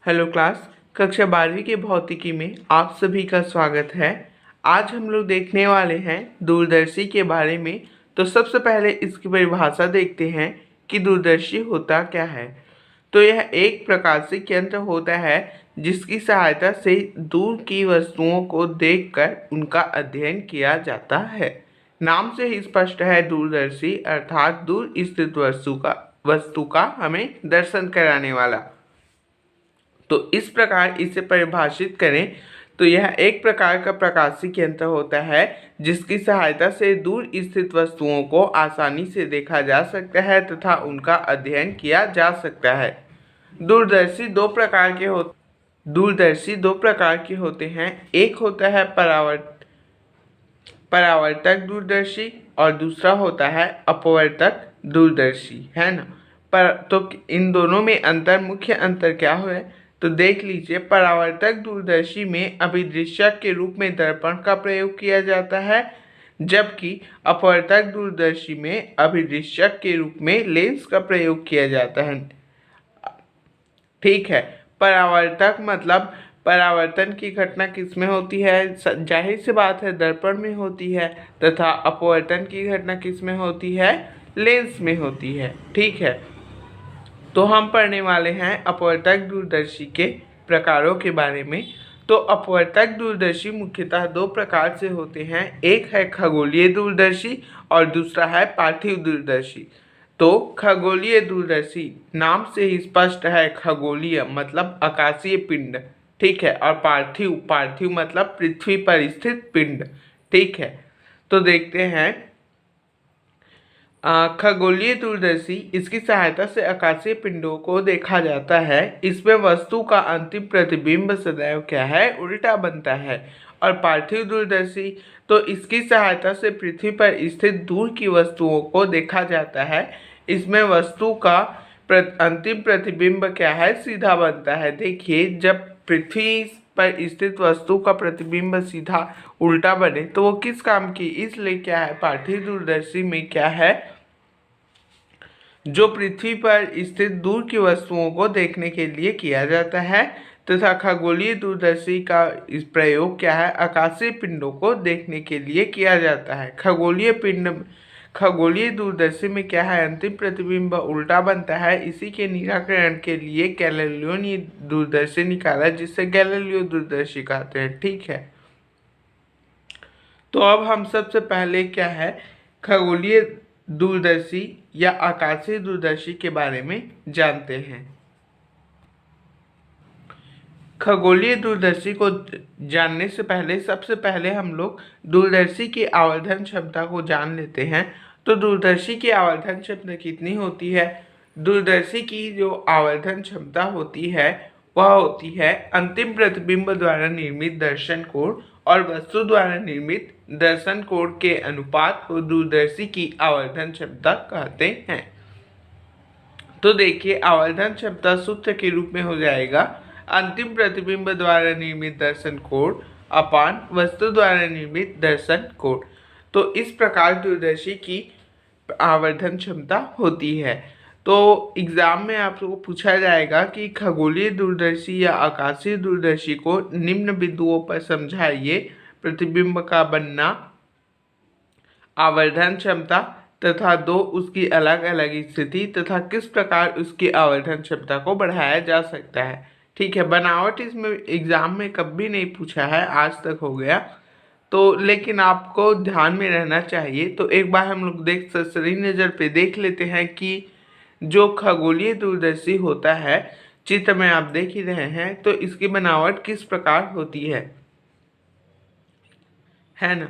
Hello class. कक्षा 12वीं के भौतिकी में आप सभी का स्वागत है। आज हम लोग देखने वाले हैं दूरदर्शी के बारे में। तो सबसे पहले इसकी परिभाषा देखते हैं कि दूरदर्शी होता क्या है। तो यह एक प्रकाशिक यंत्र होता है जिसकी सहायता से दूर की वस्तुओं को देखकर उनका अध्ययन किया जाता है। नाम से ही स्पष्ट है, दूरदर्शी अर्थात दूर स्थित वस्तु का हमें दर्शन कराने वाला। तो इस प्रकार इसे परिभाषित करें तो यह एक प्रकार का प्रकाशिक यंत्र होता है जिसकी सहायता से दूर स्थित वस्तुओं को आसानी से देखा जा सकता है तथा उनका अध्ययन किया जा सकता है। दूरदर्शी दो प्रकार के होते हैं। एक होता है परावर्तक दूरदर्शी और दूसरा होता है अपवर्तक दूरदर्शी, है ना। पर तो इन दोनों में मुख्य अंतर क्या है तो देख लीजिए। परावर्तक दूरदर्शी में अभिदृश्यक के रूप में दर्पण का प्रयोग किया जाता है, जबकि अपवर्तक दूरदर्शी में अभिदृश्यक के रूप में लेंस का प्रयोग किया जाता है। ठीक है। परावर्तक मतलब परावर्तन की घटना किसमें होती है, जाहिर सी बात है दर्पण में होती है, तथा अपवर्तन की घटना किसमें होती है, लेंस में होती है। ठीक है। तो हम पढ़ने वाले हैं अपवर्तक दूरदर्शी के प्रकारों के बारे में। तो अपवर्तक दूरदर्शी मुख्यतः दो प्रकार से होते हैं। एक है खगोलीय दूरदर्शी और दूसरा है पार्थिव दूरदर्शी। तो खगोलीय दूरदर्शी नाम से ही स्पष्ट है, खगोलीय मतलब आकाशीय पिंड। ठीक है। और पार्थिव मतलब पृथ्वी पर स्थित पिंड। ठीक है। तो देखते हैं खगोलीय दूरदर्शी, इसकी सहायता से आकाशीय पिंडों को देखा जाता है। इसमें वस्तु का अंतिम प्रतिबिंब सदैव क्या है, उल्टा बनता है। और पार्थिव दूरदर्शी, तो इसकी सहायता से पृथ्वी पर स्थित दूर की वस्तुओं को देखा जाता है। इसमें वस्तु का अंतिम प्रतिबिंब क्या है, सीधा बनता है। देखिए, जब पृथ्वी पर स्थित वस्तु का प्रतिबिंब सीधा उल्टा बने तो वो किस काम की, इसलिए क्या है, पार्थिव दूरदर्शी में क्या है, जो पृथ्वी पर स्थित दूर की वस्तुओं को देखने के लिए किया जाता है, तथा खगोलीय दूरदर्शी का इस प्रयोग क्या है, आकाशीय पिंडों को देखने के लिए किया जाता है। खगोलीय दूरदर्शी में क्या है, अंतिम प्रतिबिंब उल्टा बनता है। इसी के निराकरण के लिए गैलीलियो ने दूरदर्शी निकाला, जिसे गैलीलियो दूरदर्शी कहते हैं। ठीक है। तो अब हम सबसे पहले क्या है, खगोलीय दूरदर्शी या आकाशीय दूरदर्शी के बारे में जानते हैं। खगोलीय दूरदर्शी को जानने से पहले सबसे पहले हम लोग दूरदर्शी की आवर्धन क्षमता को जान लेते हैं। तो दूरदर्शी की आवर्धन क्षमता कितनी होती है? दूरदर्शी की जो आवर्धन क्षमता होती है वह होती है अंतिम प्रतिबिंब द्वारा निर्मित दर्शन कोण और वस्तु द्वारा निर्मित दर्शन कोण के अनुपात को दूरदर्शी की आवर्धन क्षमता कहते हैं। तो देखिए, आवर्धन क्षमता सूत्र के रूप में हो जाएगा अंतिम प्रतिबिंब द्वारा निर्मित दर्शन कोण अपान वस्तु द्वारा निर्मित दर्शन कोण। तो इस प्रकार दूरदर्शी की आवर्धन क्षमता होती है। तो एग्जाम में आप लोगों को पूछा जाएगा कि खगोलीय दूरदर्शी या आकाशीय दूरदर्शी को निम्न बिंदुओं पर समझाइए। प्रतिबिंब का बनना, आवर्धन क्षमता तथा दो उसकी अलग अलग स्थिति तथा किस प्रकार उसकी आवर्धन क्षमता को बढ़ाया जा सकता है। ठीक है। बनावट इसमें एग्जाम में कभी नहीं पूछा है, आज तक हो गया तो, लेकिन आपको ध्यान में रहना चाहिए। तो एक बार हम लोग सही नज़र पे देख लेते हैं कि जो खगोलीय दूरदर्शी होता है, चित्र में आप देख ही रहे हैं, तो इसकी बनावट किस प्रकार होती है ना।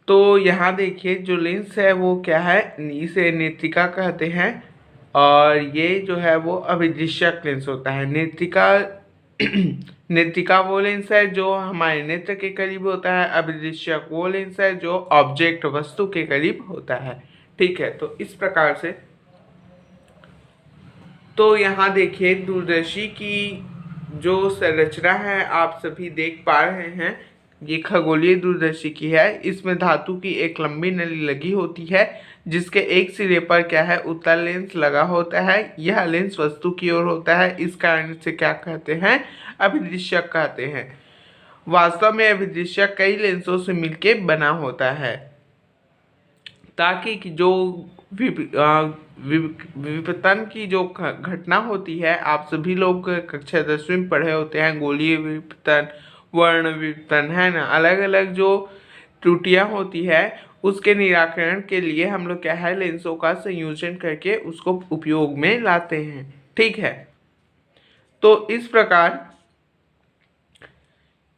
तो यहाँ देखिए, जो लेंस है वो क्या है, इसे नेत्रिका कहते हैं। और ये जो है वो अभिदृश्यक लेंस होता है। नेत्रिका वो लेंस है जो हमारे नेत्र के करीब होता है। अभिदृश्यक वो लेंस है जो ऑब्जेक्ट वस्तु के करीब होता है। ठीक है। तो इस प्रकार से, तो यहाँ देखिए दूरदर्शी की जो संरचना है आप सभी देख पा रहे हैं। ये खगोलीय दूरदर्शी की है। इसमें धातु की एक लंबी नली लगी होती है जिसके एक सिरे पर क्या है, उत्तल लेंस लगा होता है। यह लेंस वस्तु की ओर होता है, इस कारण से क्या कहते हैं, अभिदृश्यक कहते हैं। वास्तव में अभिदृश्यक कई लेंसों से मिलकर बना होता है ताकि जो विपतन की जो घटना होती है, आप सभी लोग कक्षा 10वीं में पढ़े होते हैं, गोलीय विपतन, वर्ण विपतन, है ना, अलग अलग जो त्रुटियां होती है उसके निराकरण के लिए हम लोग क्या है, लेंसों का संयोजन करके उसको उपयोग में लाते हैं। ठीक है, तो इस प्रकार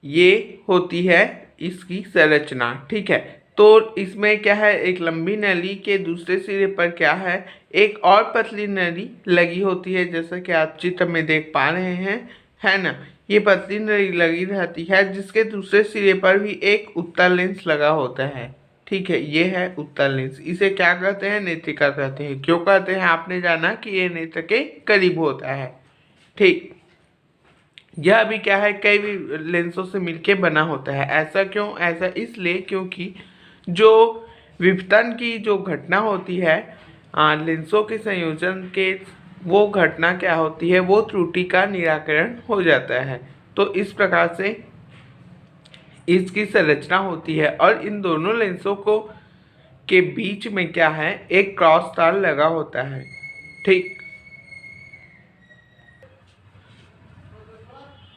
ये होती है इसकी संरचना। ठीक है, तो इसमें क्या है, एक लंबी नली के दूसरे सिरे पर क्या है, एक और पतली नली लगी होती है, जैसा कि आप चित्र में देख पा रहे हैं, है ना। ये पतली नली लगी रहती है जिसके दूसरे सिरे पर भी एक उत्तल लेंस लगा होता है। ठीक है, ये है उत्तल लेंस। इसे क्या कहते हैं, नेत्रिका कहते हैं। क्यों कहते हैं, आपने जाना कि ये नेत्र के करीब होता है। ठीक, यह भी क्या है, कई लेंसों से मिलके बना होता है। ऐसा क्यों, ऐसा इसलिए क्योंकि जो विपतन की जो घटना होती है लेंसों के संयोजन के, वो घटना क्या होती है, वो त्रुटि का निराकरण हो जाता है। तो इस प्रकार से इसकी संरचना होती है और इन दोनों लेंसों को के बीच में क्या है, एक क्रॉस तार लगा होता है। ठीक,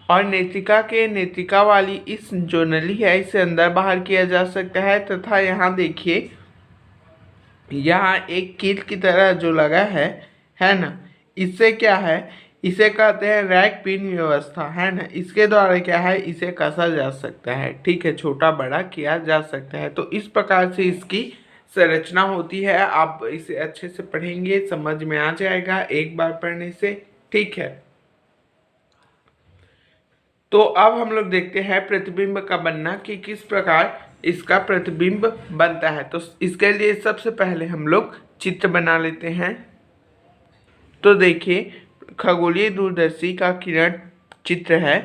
और नेत्रिका वाली इस जो नली है इसे अंदर बाहर किया जा सकता है तथा यहाँ देखिए, यहाँ एक कील की तरह जो लगा है ना, इससे क्या है, इसे कहते हैं रैक पिन व्यवस्था, है ना। इसके द्वारा क्या है, इसे कसा जा सकता है। ठीक है, छोटा बड़ा किया जा सकता है। तो इस प्रकार से इसकी संरचना होती है। आप इसे अच्छे से पढ़ेंगे, समझ में आ जाएगा एक बार पढ़ने से। ठीक है, तो अब हम लोग देखते हैं प्रतिबिंब का बनना, कि किस प्रकार इसका प्रतिबिंब बनता है। तो इसके लिए सबसे पहले हम लोग चित्र बना लेते हैं। तो देखिए, खगोलीय दूरदर्शी का किरण चित्र है।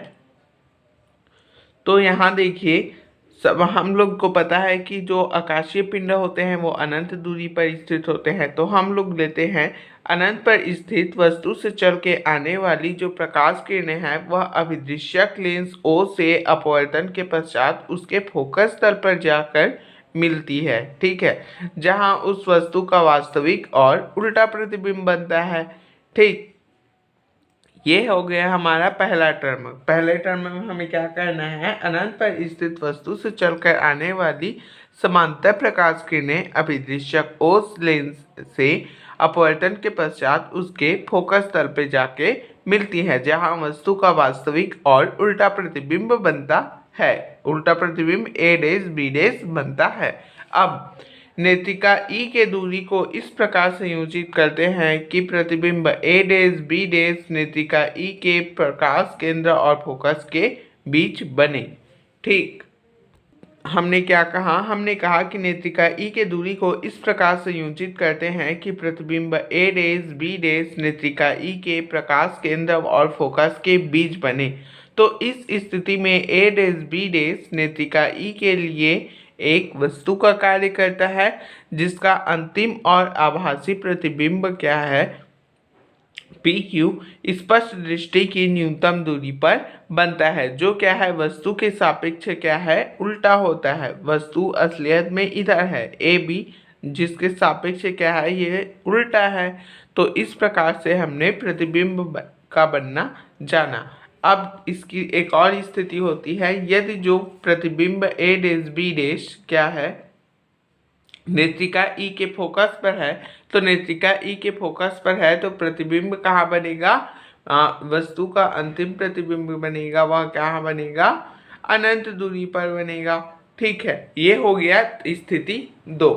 तो यहाँ देखिए, सब हम लोग को पता है कि जो आकाशीय पिंड होते हैं वो अनंत दूरी पर स्थित होते हैं। तो हम लोग लेते हैं अनंत पर स्थित वस्तु से चल के आने वाली जो प्रकाश किरणें हैं वह अभिदृश्यक लेंस ओ से अपवर्तन के पश्चात उसके फोकस तल पर जाकर मिलती है। ठीक है, जहां उस वस्तु का वास्तविक और उल्टा प्रतिबिंब बनता है। ठीक, ये हो गया हमारा पहला टर्म। पहले टर्म में हमें क्या करना है, अनंत पर स्थित वस्तु से चलकर आने वाली समांतर प्रकाश किरणें अभिदृश्यक ओस लेंस से अपवर्तन के पश्चात उसके फोकस तल पे जाके मिलती है, जहां वस्तु का वास्तविक और उल्टा प्रतिबिंब बनता है। उल्टा प्रतिबिंब ए डेज बी डेज बनता है। अब नेत्रिका ई के दूरी को इस प्रकार संयोजित करते हैं कि प्रतिबिंब ए डेज बी डेज नेत्रिका ई के प्रकाश केंद्र और फोकस के बीच बने। ठीक, हमने क्या कहा, हमने कहा कि नेत्रिका ई के दूरी को इस प्रकार संयोजित करते हैं कि प्रतिबिंब ए डेज बी डेज नेत्रिका ई के प्रकाश केंद्र और फोकस के बीच बने। तो इस स्थिति में ए डेज बी डेज नेत्रिका ई के लिए एक वस्तु का कार्य करता है जिसका अंतिम और आभासी प्रतिबिंब क्या है, पी क्यू, स्पष्ट दृष्टि की न्यूनतम दूरी पर बनता है, जो क्या है, वस्तु के सापेक्ष क्या है, उल्टा होता है। वस्तु असलियत में इधर है ए बी, जिसके सापेक्ष क्या है, ये उल्टा है। तो इस प्रकार से हमने प्रतिबिंब का बनना जाना। अब इसकी एक और स्थिति होती है, यदि जो प्रतिबिंब ए डेश बी डेश क्या है, नेत्रिका ई के फोकस पर है, तो नेत्रिका ई के फोकस पर है तो प्रतिबिंब कहाँ बनेगा, वस्तु का अंतिम प्रतिबिंब बनेगा, वह कहाँ बनेगा, अनंत दूरी पर बनेगा। ठीक है, ये हो गया स्थिति 2।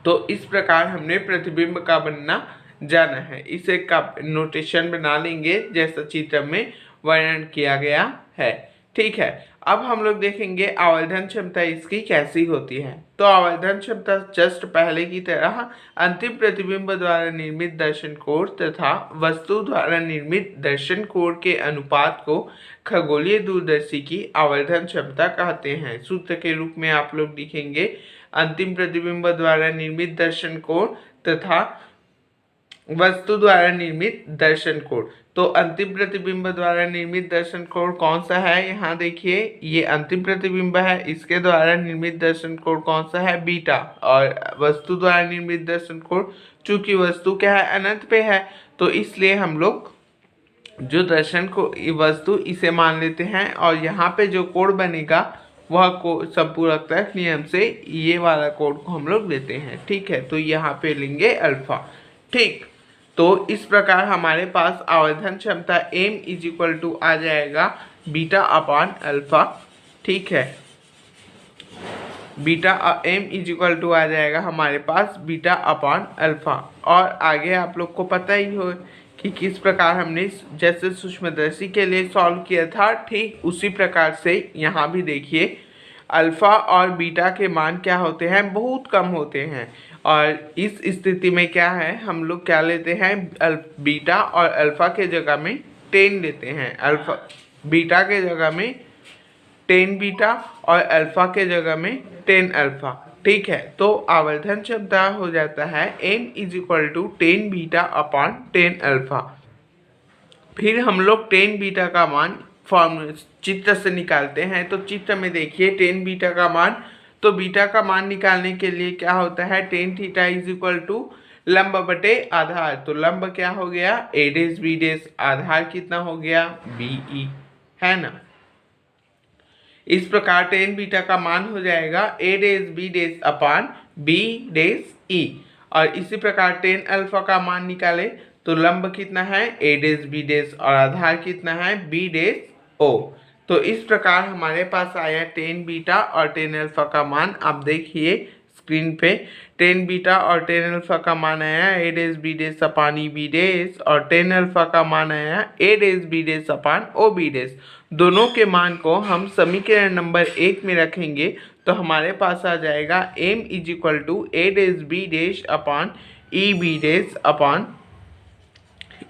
तो इस प्रकार हमने प्रतिबिंब का बनना जाना है। इसे का नोटेशन बना लेंगे जैसा चित्र में वर्णन किया गया है। ठीक है। अब हम लोग देखेंगे आवर्धन क्षमता इसकी कैसी होती है। तो आवर्धन क्षमता जस्ट पहले की तरह अंतिम प्रतिबिंब द्वारा निर्मित दर्शन कोण तथा वस्तु द्वारा निर्मित दर्शन कोण के अनुपात को खगोलीय दूरदर्शी की आवर्धन क्षमता कहते हैं। सूत्र के रूप में आप लोग लिखेंगे अंतिम प्रतिबिंब द्वारा निर्मित दर्शन कोण तथा वस्तु द्वारा निर्मित दर्शन कोण। तो अंतिम प्रतिबिंब द्वारा निर्मित दर्शन कोण कौन सा है, यहाँ देखिए ये अंतिम प्रतिबिंब है, इसके द्वारा निर्मित दर्शन कोण कौन सा है, बीटा। और वस्तु द्वारा निर्मित दर्शन कोण, चूंकि वस्तु क्या है, अनंत पे है, तो इसलिए हम लोग जो दर्शन को वस्तु इसे मान लेते हैं और यहाँ पे जो कोण बनेगा वह संपूरकता नियम से ये वाला कोण को हम लोग लेते हैं। ठीक है, तो यहाँ पे लेंगे अल्फा। ठीक, तो इस प्रकार हमारे पास आवर्धन क्षमता m इज इक्वल टू आ जाएगा बीटा अपान अल्फा। ठीक है, beta m is equal to आ जाएगा हमारे पास बीटा अपान अल्फा। और आगे आप लोग को पता ही हो कि किस प्रकार हमने जैसे सूक्ष्मदर्शी के लिए सॉल्व किया था, ठीक उसी प्रकार से यहाँ भी देखिए अल्फा और बीटा के मान क्या होते हैं, बहुत कम होते हैं। और इस स्थिति में क्या है, हम लोग क्या लेते हैं, बीटा और अल्फा के जगह में 10 लेते हैं। अल्फा बीटा के जगह में 10 बीटा और अल्फा के जगह में 10 अल्फा। ठीक है, तो आवर्धन क्षमता हो जाता है m is equal to 10 beta upon 10 alpha. फिर हम लोग 10 बीटा का मान फॉर्मूला चित्र से निकालते हैं। तो चित्र में देखिए 10 बीटा का मान, तो बीटा का मान निकालने के लिए क्या होता है, ten theta is equal to लंब बटे आधार। तो लंब क्या हो गया, a डेश b डेश, आधार कितना हो गया, BE, है ना। इस प्रकार 10 बीटा का मान हो जाएगा a dash b dash upon b dash E। और इसी प्रकार 10 अल्फा का मान निकाले तो लंब कितना है, a डेश b डेश, और आधार कितना है, b डेश O। तो इस प्रकार हमारे पास आया 10 बीटा और 10 अल्फा का मान। आप देखिए स्क्रीन पे 10 बीटा और 10 अल्फा का मान आया a dash b dash upon E b dash, और 10 अल्फा का मान आया a dash b dash upon O b dash. दोनों के मान को हम समीकरण नंबर 1 में रखेंगे तो हमारे पास आ जाएगा m is equal to a dash b dash upon E b dash upon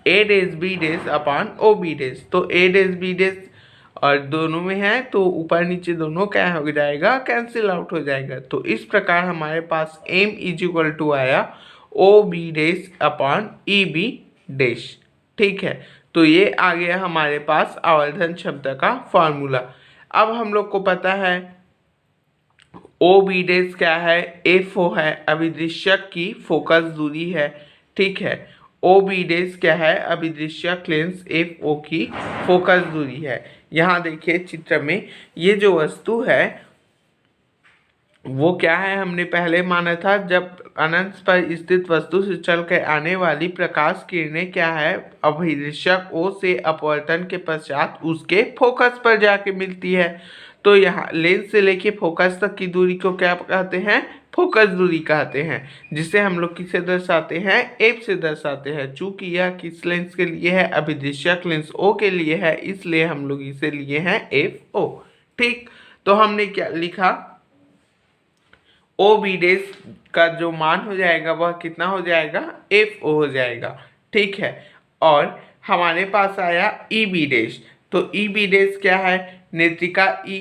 a dash b dash upon O b dash. तो a डेश b डेश और दोनों में है तो ऊपर नीचे दोनों क्या हो जाएगा, कैंसिल आउट हो जाएगा। तो इस प्रकार हमारे पास m इज इक्वल टू आया ओ B dash upon E B dash. ठीक है, तो ये आ गया हमारे पास आवर्धन क्षमता का फॉर्मूला। अब हम लोग को पता है ओ बी डेश क्या है, एफओ है, अभिदृश्यक की फोकस दूरी है। ठीक है, ओ बी डेश क्या है, अभिदृश्यक लेंस एफ ओ की फोकस दूरी है। यहाँ देखिए चित्र में ये जो वस्तु है वो क्या है, हमने पहले माना था जब अनंत पर स्थित वस्तु से चल कर आने वाली प्रकाश किरणें क्या है, अभिदृश्यक ओ से अपवर्तन के पश्चात उसके फोकस पर जाके मिलती है। तो यहाँ लेंस से लेके फोकस तक की दूरी को क्या कहते हैं, फोकस दूरी कहते हैं, जिसे हम लोग किसे दर्शाते हैं, एफ से दर्शाते हैं। चूंकि यह किस लेंस के लिए है, अभिदृश्यक लेंस ओ के लिए है, इसलिए हम लोग इसे लिए हैं एफ ओ। ठीक, तो हमने क्या लिखा, ओ बी डेश का जो मान हो जाएगा वह कितना हो जाएगा, एफ ओ हो जाएगा। ठीक है, और हमारे पास आया ई बी डेश। तो ई बी डेश क्या है, नेत्रिका ई,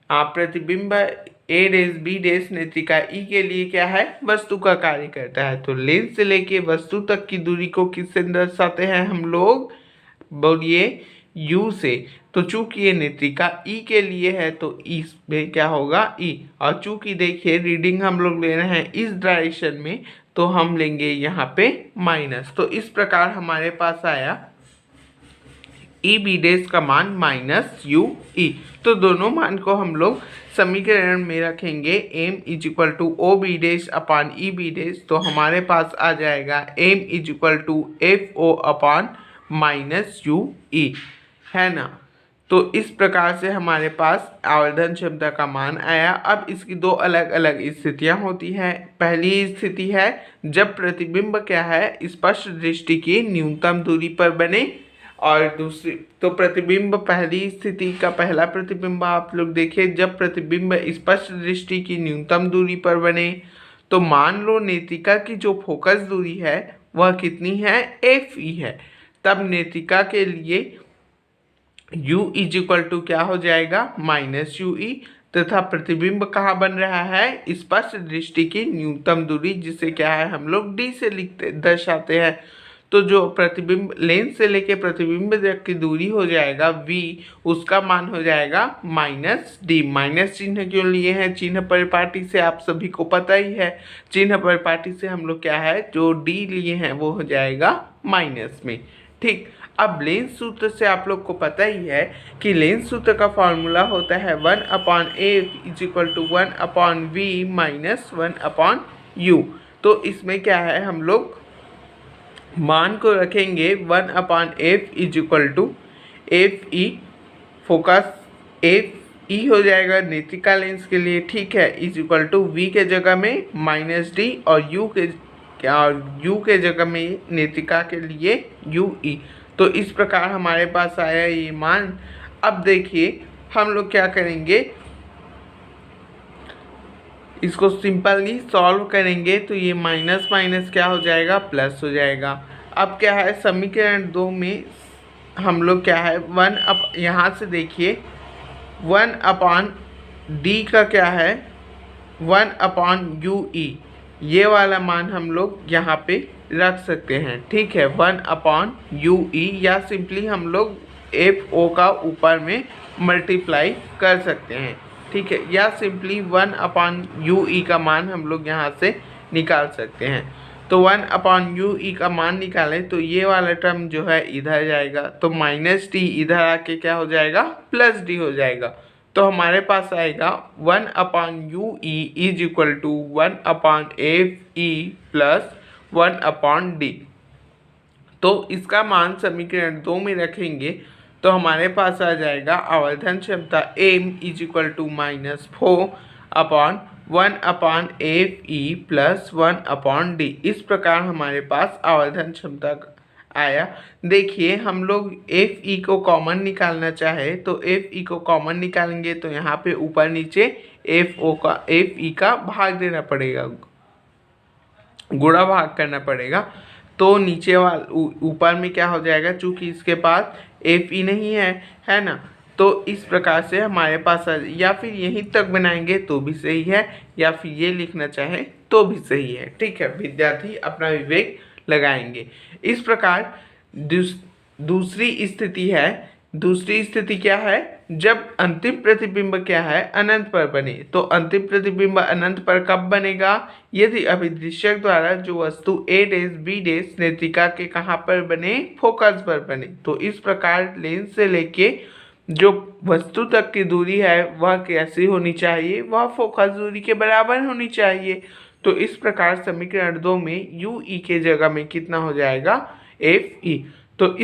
प्रतिबिंब ए डेश बी डेश नेत्रिका ई के लिए क्या है, वस्तु का कार्य करता है। तो लेंस से लेके वस्तु तक की दूरी को किससे दर्शाते हैं हम लोग, बोलिए u से। तो चूंकि ये नेत्रिका ई के लिए है तो इस में क्या होगा, ई। और चूंकि देखिए रीडिंग हम लोग ले रहे हैं इस डायरेक्शन में तो हम लेंगे यहाँ पे माइनस। तो इस प्रकार हमारे पास आया ई बी डेश का मान माइनस यू ई। तो दोनों मान को हम लोग समीकरण में रखेंगे m is equal to O B dash upon E B dash. तो हमारे पास आ जाएगा m is equal to F O upon minus U E, है ना। तो इस प्रकार से हमारे पास आवर्धन क्षमता का मान आया। अब इसकी दो अलग अलग स्थितियां होती हैं। पहली स्थिति है जब प्रतिबिंब क्या है, स्पष्ट दृष्टि की न्यूनतम दूरी पर बने, और दूसरी तो प्रतिबिंब, पहली स्थिति का पहला प्रतिबिंब आप लोग देखें, जब प्रतिबिंब स्पष्ट दृष्टि की न्यूनतम दूरी पर बने, तो मान लो नेत्रिका की जो फोकस दूरी है वह कितनी है, FE है। तब नेत्रिका के लिए U इज इक्वल टू क्या हो जाएगा, -UE, तथा प्रतिबिंब कहाँ बन रहा है, स्पष्ट दृष्टि की न्यूनतम दूरी, जिसे क्या है हम लोग D से लिखते दर्शाते हैं। तो जो प्रतिबिंब लेंस से लेके प्रतिबिंब तक की दूरी हो जाएगा V, उसका मान हो जाएगा -D। माइनस चिन्ह क्यों लिए हैं, चिन्ह परिपाटी से आप सभी को पता ही है, चिन्ह परिपाटी से हम लोग क्या है जो D लिए हैं वो हो जाएगा माइनस में। ठीक, अब लेंस सूत्र से आप लोग को पता ही है कि लेंस सूत्र का फॉर्मूला होता है 1/f is equal to 1/v minus 1/u। तो इसमें क्या है हम लोग मान को रखेंगे 1/f is equal to FE, focus FE हो जाएगा नेत्रिका लेंस के लिए, ठीक है, इज इक्वल टू V के जगह में -D और U के जगह में नेत्रिका के लिए UE। तो इस प्रकार हमारे पास आया ये मान। अब देखिए हम लोग क्या करेंगे, इसको सिंपली सॉल्व करेंगे तो ये माइनस माइनस क्या हो जाएगा, प्लस हो जाएगा। अब क्या है समीकरण 2 में हम लोग क्या है यहाँ से देखिए 1/D का क्या है 1/UE, ये वाला मान हम लोग यहाँ पे रख सकते हैं, ठीक है, 1/UE, या सिंपली हम लोग FO का ऊपर में मल्टीप्लाई कर सकते हैं, ठीक है, या सिंपली 1/UE का मान हम लोग यहाँ से निकाल सकते हैं। तो 1/UE का मान निकालें तो ये वाला टर्म जो है इधर जाएगा, तो -D इधर आके क्या हो जाएगा, +D हो जाएगा। तो हमारे पास आएगा 1/UE is equal to 1/FE plus 1/D। तो इसका मान समीकरण 2 में रखेंगे तो हमारे पास आ जाएगा आवर्धन क्षमता M is equal to -4/1/FE plus 1/D। इस प्रकार हमारे पास आवर्धन क्षमता आया। देखिए हम लोग FE को कॉमन निकालना चाहे तो FE को कॉमन निकालेंगे तो यहाँ पे ऊपर नीचे FE का भाग देना पड़ेगा, गुणा भाग करना पड़ेगा। तो नीचे ऊपर में क्या हो जाएगा, चूंकि इसके पास FE नहीं है ना, तो इस प्रकार से हमारे पास या फिर यहीं तक बनाएंगे तो भी सही है, या फिर ये लिखना चाहे तो भी सही है, ठीक है, विद्यार्थी अपना विवेक लगाएंगे। इस प्रकार दूसरी स्थिति है, दूसरी स्थिति क्या है, जब अंतिम प्रतिबिंब क्या है अनंत पर बने। तो अंतिम प्रतिबिंब अनंत पर कब बनेगा, यदि अभिदृश्यक द्वारा जो वस्तु A', B' नेत्रिका के कहाँ पर बने, फोकस पर बने। तो इस प्रकार लेंस से लेके जो वस्तु तक की दूरी है वह कैसी होनी चाहिए, वह फोकस दूरी के बराबर होनी चाहिए। तो इस प्रकार समीकरण 2 में UE के जगह में कितना हो जाएगा, FE। तो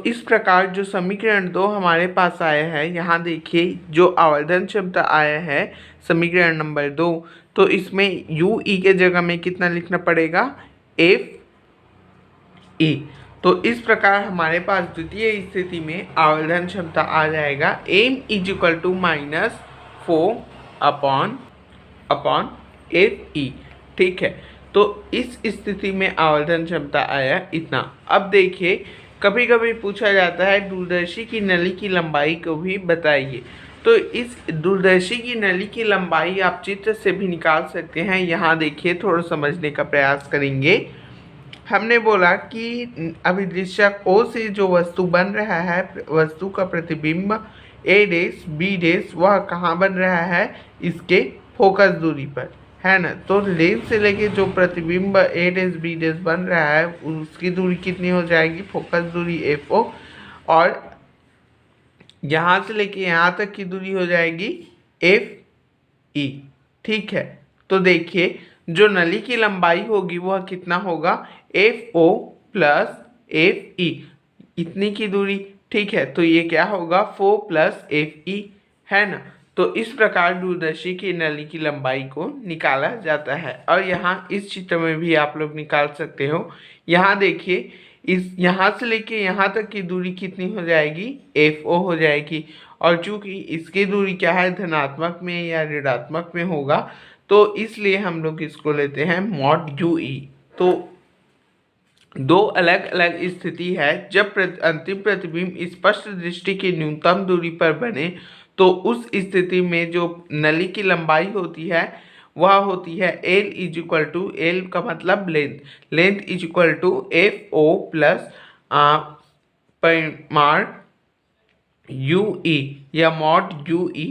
इस प्रकार जो समीकरण 2 हमारे पास आया है, यहाँ देखिए जो आवर्धन क्षमता आया है समीकरण नंबर 2, तो इसमें UE के जगह में कितना लिखना पड़ेगा, FE। तो इस प्रकार हमारे पास द्वितीय स्थिति में आवर्धन क्षमता आ जाएगा M is equal to -4/FE, ठीक है। तो इस स्थिति में आवर्धन क्षमता आया इतना। अब देखिए कभी कभी पूछा जाता है दूरदर्शी की नली की लंबाई को भी बताइए। तो इस दूरदर्शी की नली की लंबाई आप चित्र से भी निकाल सकते हैं। यहाँ देखिए थोड़ा समझने का प्रयास करेंगे। हमने बोला कि अभिदृश्यक O से जो वस्तु बन रहा है, वस्तु का प्रतिबिंब A', B', वह कहाँ बन रहा है, इसके फोकस दूरी पर, है ना। तो लेंस से लेके जो प्रतिबिंब A', B' बन रहा है उसकी दूरी कितनी हो जाएगी, फोकस दूरी FO, और यहाँ से लेके यहाँ तक की दूरी हो जाएगी FE, ठीक है। तो देखिए जो नली की लंबाई होगी वह कितना होगा, FO प्लस FE, इतनी की दूरी, ठीक है। तो ये क्या होगा, 4 + FE, है ना। तो इस प्रकार दूरदर्शी की नली की लंबाई को निकाला जाता है। और यहाँ इस चित्र में भी आप लोग निकाल सकते हो। यहाँ देखिए, इस यहाँ से लेके यहाँ तक की दूरी कितनी हो जाएगी, FO हो जाएगी। और चूंकि इसकी दूरी क्या है, धनात्मक में या ऋणात्मक में होगा, तो इसलिए हम लोग इसको लेते हैं मॉड UE। तो दो अलग अलग स्थिति है। जब अंतिम प्रतिबिंब स्पष्ट दृष्टि की न्यूनतम दूरी पर बने, तो उस स्थिति में जो नली की लंबाई होती है वह होती है L is equal to, L का मतलब length, length is equal to FO plus परिमाण UE या मॉड UE,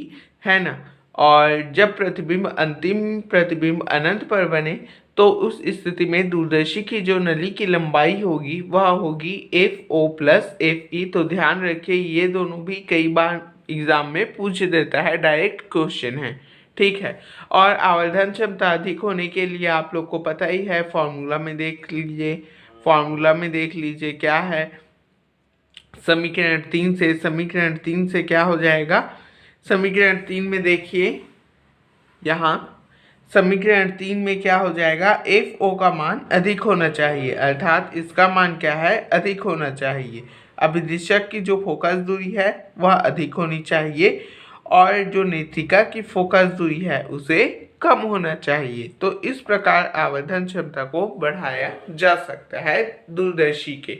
है ना। और जब प्रतिबिंब अंतिम प्रतिबिंब अनंत पर बने, तो उस स्थिति में दूरदर्शी की जो नली की लंबाई होगी वह होगी FO प्लस FE। तो ध्यान रखिए, ये दोनों भी कई बार एग्जाम में पूछ देता है, डायरेक्ट क्वेश्चन है, ठीक है। और आवर्धन क्षमता अधिक होने के लिए आप लोग को पता ही है, फॉर्मूला में देख लीजिए, क्या है समीकरण 3 से क्या हो जाएगा। समीकरण 3 में देखिए, यहाँ समीकरण 3 में क्या हो जाएगा, FO का मान अधिक होना चाहिए, अर्थात इसका मान क्या है, अधिक होना चाहिए। अभिदिशक की जो फोकस दूरी है वह अधिक होनी चाहिए, और जो नेत्रिका की फोकस दूरी है उसे कम होना चाहिए। तो इस प्रकार आवर्धन क्षमता को बढ़ाया जा सकता है दूरदर्शी के।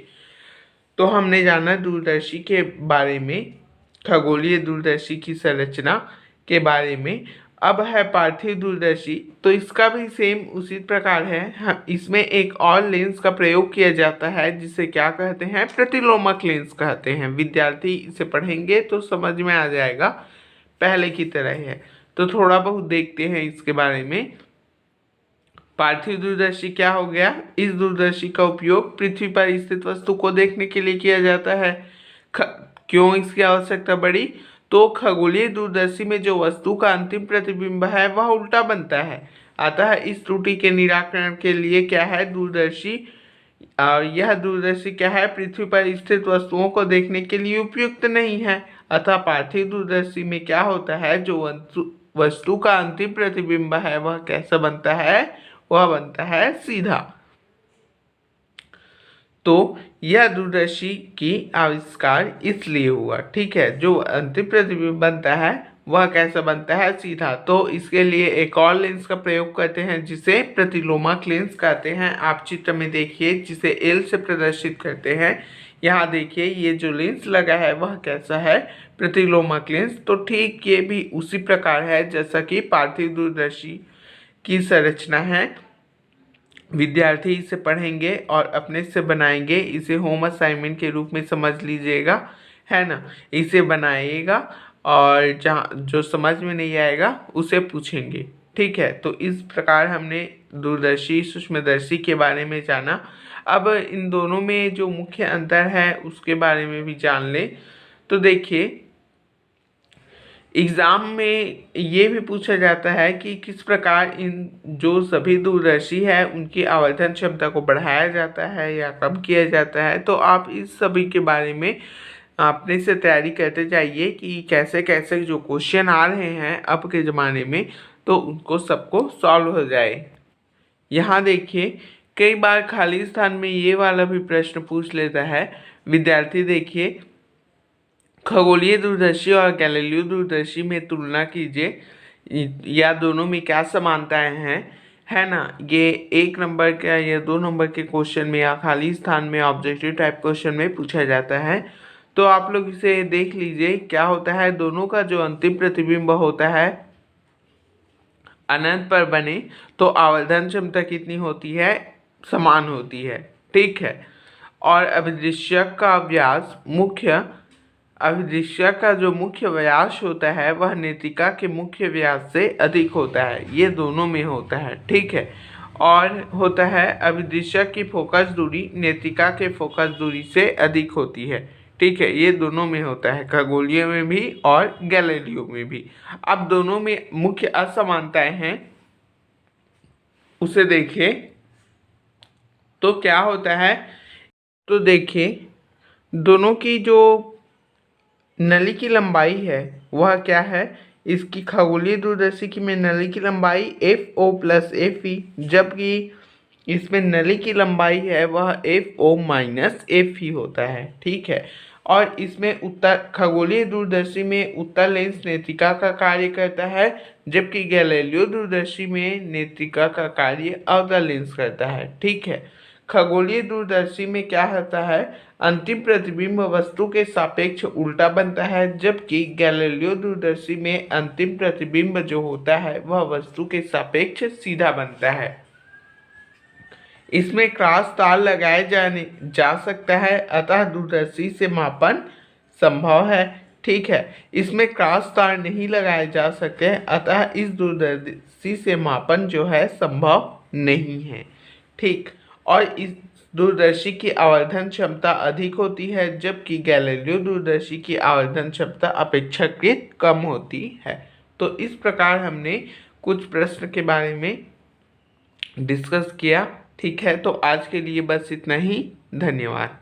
तो हमने जाना दूरदर्शी के बारे में, खगोलीय दूरदर्शी की संरचना के बारे में। अब है पार्थिव दूरदर्शी। तो इसका भी सेम उसी प्रकार है। इसमें एक और लेंस का प्रयोग किया जाता है जिसे क्या कहते हैं, प्रतिलोमक लेंस कहते हैं। विद्यार्थी इसे पढ़ेंगे तो समझ में आ जाएगा, पहले की तरह है। तो थोड़ा बहुत देखते हैं इसके बारे में। पार्थिव दूरदर्शी क्या हो गया, इस दूरदर्शी का उपयोग पृथ्वी पर स्थित वस्तु को देखने के लिए किया जाता है। क्यों इसकी आवश्यकता पड़ी, तो खगोलीय दूरदर्शी में जो वस्तु का अंतिम प्रतिबिंब है वह उल्टा बनता है। अतः इस त्रुटि के निराकरण के लिए क्या है, यह दूरदर्शी क्या है, पृथ्वी पर स्थित वस्तुओं को देखने के लिए उपयुक्त नहीं है। अतः पार्थिव दूरदर्शी में क्या होता है, जो वस्तु का अंतिम प्रतिबिंब है वह कैसा बनता है, वह बनता है सीधा। तो यह दूरदर्शी की आविष्कार इसलिए हुआ, ठीक है। जो अंतिम प्रतिबिंब बनता है वह कैसा बनता है, सीधा। तो इसके लिए एक और लेंस का प्रयोग करते हैं जिसे प्रतिलोमक लेंस कहते हैं। आप चित्र में देखिए, जिसे L से प्रदर्शित करते हैं। यहाँ देखिए, ये जो लेंस लगा है वह कैसा है, प्रतिलोमक लेंस। तो ठीक ये भी उसी प्रकार है जैसा कि पार्थिव दूरदर्शी की संरचना है। विद्यार्थी इसे पढ़ेंगे और अपने से बनाएंगे। इसे होम असाइनमेंट के रूप में समझ लीजिएगा, है ना। इसे बनाइएगा और जहाँ जो समझ में नहीं आएगा उसे पूछेंगे, ठीक है। तो इस प्रकार हमने दूरदर्शी सूक्ष्मदर्शी के बारे में जाना। अब इन दोनों में जो मुख्य अंतर है उसके बारे में भी जान ले। तो देखिए, एग्ज़ाम में ये भी पूछा जाता है कि किस प्रकार इन जो सभी दूरदर्शी है उनकी आवर्धन क्षमता को बढ़ाया जाता है या कम किया जाता है। तो आप इस सभी के बारे में अपने से तैयारी करते जाइए कि कैसे कैसे जो क्वेश्चन आ रहे हैं अब के ज़माने में, तो उनको सबको सॉल्व हो जाए। यहाँ देखिए, कई बार खाली स्थान में ये वाला भी प्रश्न पूछ लेता है। विद्यार्थी देखिए, खगोलीय दूरदर्शी और गैलीलियो दूरदर्शी में तुलना कीजिए, या दोनों में क्या समानताएं हैं, है ना। ये 1 नंबर का या 2 नंबर के क्वेश्चन में या खाली स्थान में ऑब्जेक्टिव टाइप क्वेश्चन में पूछा जाता है। तो आप लोग इसे देख लीजिए, क्या होता है, दोनों का जो अंतिम प्रतिबिंब होता है अनंत पर बने, तो आवर्धन क्षमता कितनी होती है, समान होती है, ठीक है। और अभिदृश्य का जो मुख्य व्यास होता है वह नेत्रिका के मुख्य व्यास से अधिक होता है। ये दोनों में होता है, ठीक है। और होता है अभिदृश्य की फोकस दूरी नेत्रिका के फोकस दूरी से अधिक होती है, ठीक है। ये दोनों में होता है, खगोलीय में भी और गैलीलियो में भी। अब दोनों में मुख्य असमानताएं हैं, उसे देखिए। तो क्या होता है, तो देखिए, दोनों की जो नली की लंबाई है वह क्या है, इसकी खगोलीय दूरदर्शी में नली की लंबाई FO प्लस FE, जबकि इसमें नली की लंबाई है वह FO माइनस FE होता है। ठीक है। और इसमें उत्तर खगोलीय दूरदर्शी में उत्तर लेंस नेत्रिका का कार्य करता है, जबकि गैलीलियो दूरदर्शी में नेत्रिका का कार्य अवतल लेंस करता है। ठीक है। खगोलीय दूरदर्शी में क्या होता है, अंतिम प्रतिबिंब वस्तु के सापेक्ष उल्टा बनता है, जबकि गैलीलियो दूरदर्शी में अंतिम प्रतिबिंब जो होता है वह वस्तु के सापेक्ष सीधा बनता है। इसमें क्रॉस तार लगाए जा सकता है, अतः दूरदर्शी से मापन संभव है। ठीक है। इसमें क्रॉस तार नहीं लगाए जा सकते, अतः इस दूरदर्शी से मापन जो है संभव नहीं है। ठीक। और इस दूरदर्शी की आवर्धन क्षमता अधिक होती है, जबकि गैलीलियो दूरदर्शी की आवर्धन क्षमता अपेक्षाकृत कम होती है। तो इस प्रकार हमने कुछ प्रश्न के बारे में डिस्कस किया। ठीक है। तो आज के लिए बस इतना ही। धन्यवाद।